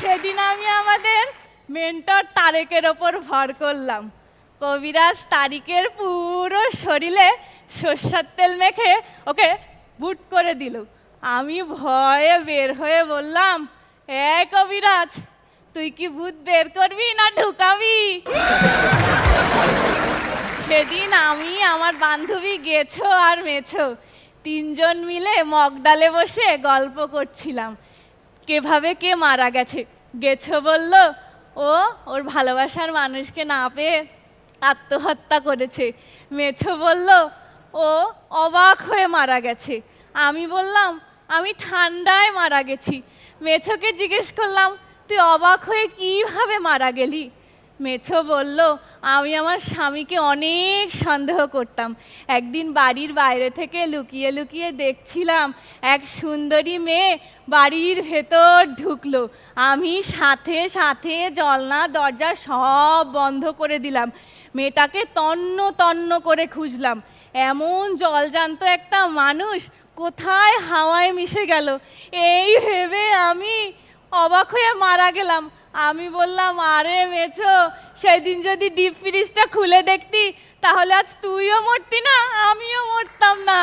সেদিন আমি আমাদের মেন্টর তারেকের ওপর ভর করলাম। কবিরাজ তারিকের পুরো শরীরে সর্ষের তেল মেখে ওকে বুট করে দিল। আমি ভয়ে বের হয়ে বললাম, এ কবিরাজ, তুই কি ভূত বের করবি না ঢুকাবি? সেদিন আমি, আমার বান্ধবী গেছো আর মেছো তিনজন মিলে মগডালে বসে গল্প করছিলাম কিভাবে কে মারা গেছে। গেছো বলল ও ওর ভালোবাসার মানুষকে না পেয়ে আত্মহত্যা করেছে। মেছো বলল ও অবাক হয়ে মারা গেছে। আমি বললাম আমি ঠান্ডায় মারা গেছি। মেছোকে জিজ্ঞেস করলাম তুই অবাক হয়ে কিভাবে মারা গেলি? মেছো বলল আমি আমার স্বামীকে অনেক সন্দেহ করতাম। একদিন বাড়ির বাইরে থেকে লুকিয়ে লুকিয়ে দেখছিলাম এক সুন্দরী মেয়ে বাড়ির ভেতর ঢুকলো। আমি সাথে সাথে জানলা দরজা সব বন্ধ করে দিলাম। মেয়েটাকে তন্ন তন্ন করে খুঁজলাম। এমন জলজান্ত একটা মানুষ কোথায় হাওয়ায় মিশে গেল এই ভেবে আমি অবাক হয়ে মারা গেলাম। আমি বললাম আরে মেছো, সেদিন যদি ডিপ ফ্রিজটা খুলে দেখতি তাহলে আজ তুইও মরতি না, আমিও মরতাম না।